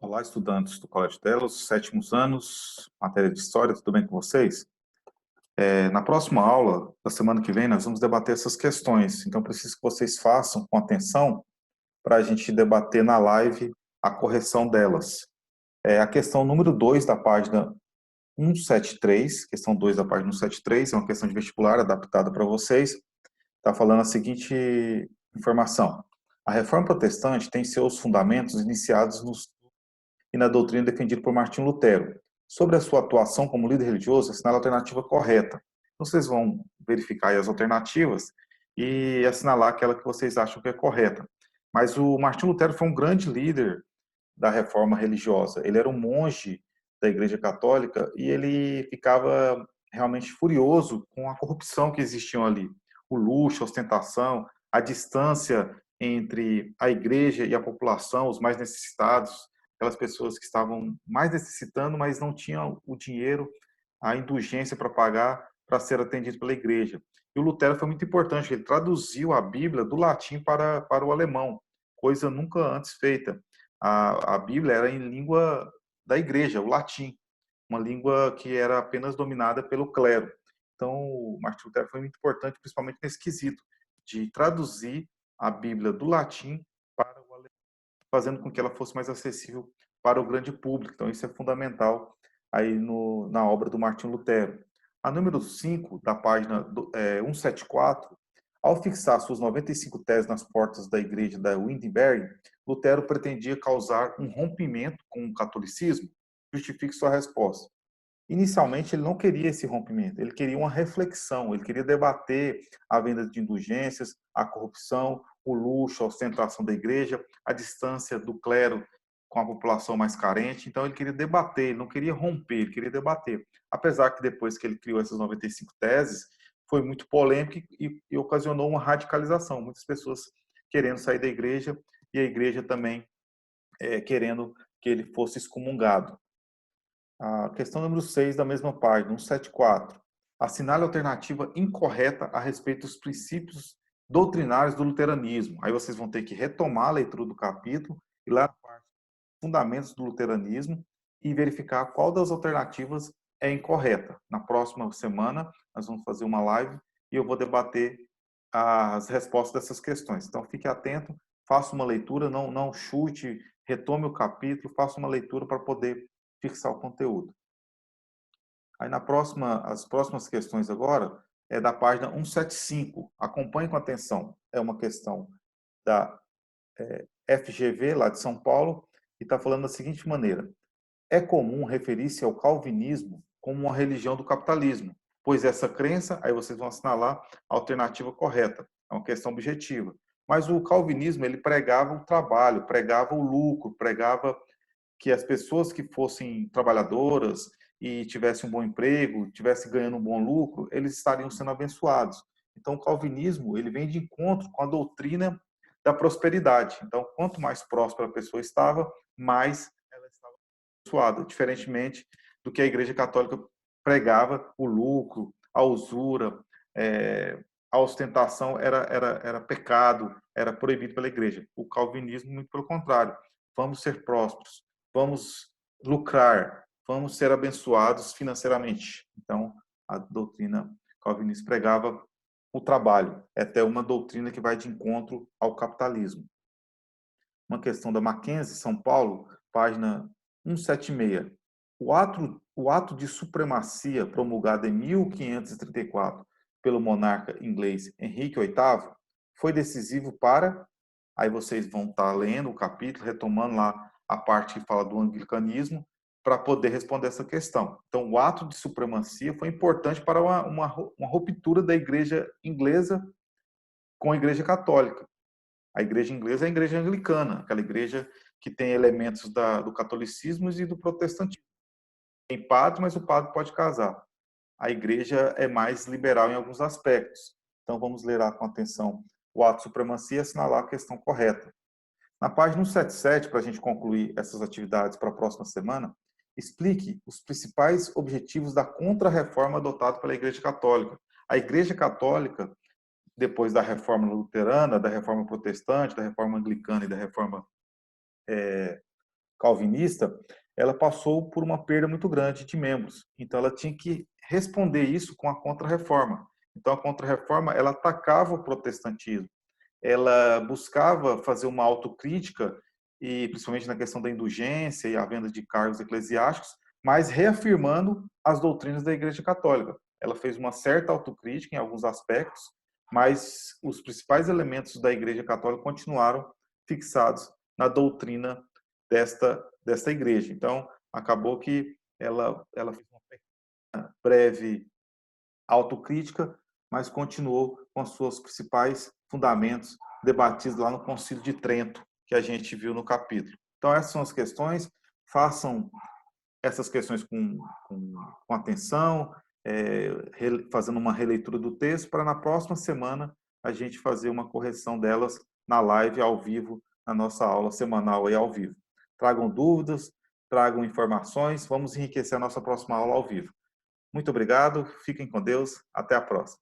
Olá, estudantes do Colégio Delos, sétimos anos, matéria de História, tudo bem com vocês? Na próxima aula, da semana que vem, nós vamos debater essas questões, então preciso que vocês façam com atenção para a gente debater na live a correção delas. A questão número 2 da página 173, questão 2 da página 173, é uma questão de vestibular adaptada para vocês, está falando a seguinte informação. A reforma protestante tem seus fundamentos iniciados e na doutrina defendida por Martim Lutero. Sobre a sua atuação como líder religioso, assinalar a alternativa correta. Então, vocês vão verificar aí as alternativas e assinalar aquela que vocês acham que é correta. Mas o Martim Lutero foi um grande líder da reforma religiosa. Ele era um monge da Igreja Católica e ele ficava realmente furioso com a corrupção que existia ali. O luxo, a ostentação, a distância entre a igreja e a população, os mais necessitados, aquelas pessoas que estavam mais necessitando, mas não tinham o dinheiro, a indulgência para pagar para ser atendido pela igreja. E o Lutero foi muito importante, ele traduziu a Bíblia do latim para o alemão, coisa nunca antes feita. A Bíblia era em língua da igreja, o latim, uma língua que era apenas dominada pelo clero. Então, o Martin Lutero foi muito importante, principalmente nesse quesito, de traduzir a Bíblia do latim para o alemão, fazendo com que ela fosse mais acessível para o grande público. Então, isso é fundamental aí na obra do Martin Lutero. A número 5 da página 174, ao fixar suas 95 teses nas portas da igreja da Wittenberg, Lutero pretendia causar um rompimento com o catolicismo? Justifique sua resposta. Inicialmente, ele não queria esse rompimento, ele queria uma reflexão, ele queria debater a venda de indulgências, a corrupção, o luxo, a ostentação da igreja, a distância do clero com a população mais carente. Então, ele queria debater, ele não queria romper, ele queria debater. Apesar que depois que ele criou essas 95 teses, foi muito polêmico e ocasionou uma radicalização. Muitas pessoas querendo sair da igreja e a igreja também querendo que ele fosse excomungado. A questão número 6 da mesma página, 174. Assinale a alternativa incorreta a respeito dos princípios doutrinários do luteranismo. Aí vocês vão ter que retomar a leitura do capítulo e lá na parte fundamentos do luteranismo e verificar qual das alternativas é incorreta. Na próxima semana, nós vamos fazer uma live e eu vou debater as respostas dessas questões. Então, fique atento, faça uma leitura, não chute, retome o capítulo, faça uma leitura para poder fixar o conteúdo. Aí as próximas questões agora é da página 175. Acompanhe com atenção. É uma questão da FGV, lá de São Paulo, e está falando da seguinte maneira. É comum referir-se ao calvinismo como uma religião do capitalismo, pois essa crença, aí vocês vão assinalar a alternativa correta, é uma questão objetiva. Mas o calvinismo, ele pregava o trabalho, pregava o lucro, pregava que as pessoas que fossem trabalhadoras e tivessem um bom emprego, tivessem ganhando um bom lucro, eles estariam sendo abençoados. Então, o calvinismo, ele vem de encontro com a doutrina da prosperidade. Então, quanto mais próspera a pessoa estava, mais ela estava abençoada, diferentemente do que a Igreja Católica pregava, o lucro, a usura, a ostentação era pecado, era proibido pela Igreja. O calvinismo, muito pelo contrário, vamos ser prósperos, vamos lucrar, vamos ser abençoados financeiramente. Então, a doutrina calvinista pregava o trabalho. É até uma doutrina que vai de encontro ao capitalismo. Uma questão da Mackenzie, São Paulo, página 176. O ato de supremacia promulgado em 1534 pelo monarca inglês Henrique VIII foi decisivo para... Aí vocês vão estar lendo o capítulo, retomando lá a parte que fala do anglicanismo, para poder responder essa questão. Então, o ato de supremacia foi importante para uma ruptura da igreja inglesa com a igreja católica. A igreja inglesa é a igreja anglicana, aquela igreja que tem elementos do catolicismo e do protestantismo. Tem padre, mas o padre pode casar. A igreja é mais liberal em alguns aspectos. Então, vamos ler lá com atenção o ato de supremacia e assinalar a questão correta. Na página 177, para a gente concluir essas atividades para a próxima semana, explique os principais objetivos da contra-reforma adotada pela Igreja Católica. A Igreja Católica, depois da reforma luterana, da reforma protestante, da reforma anglicana e da reforma calvinista, ela passou por uma perda muito grande de membros. Então, ela tinha que responder isso com a Contra-Reforma. Então, a Contra-Reforma, ela atacava o protestantismo, ela buscava fazer uma autocrítica, e principalmente na questão da indulgência e a venda de cargos eclesiásticos, mas reafirmando as doutrinas da Igreja Católica. Ela fez uma certa autocrítica em alguns aspectos, mas os principais elementos da Igreja Católica continuaram fixados na doutrina desta igreja. Então, acabou que ela fez uma breve autocrítica, mas continuou com os seus principais fundamentos debatidos lá no Concílio de Trento, que a gente viu no capítulo. Então, essas são as questões. Façam essas questões com atenção, fazendo uma releitura do texto, para na próxima semana a gente fazer uma correção delas na live ao vivo, na nossa aula semanal aí ao vivo. Tragam dúvidas, tragam informações, vamos enriquecer a nossa próxima aula ao vivo. Muito obrigado, fiquem com Deus, até a próxima.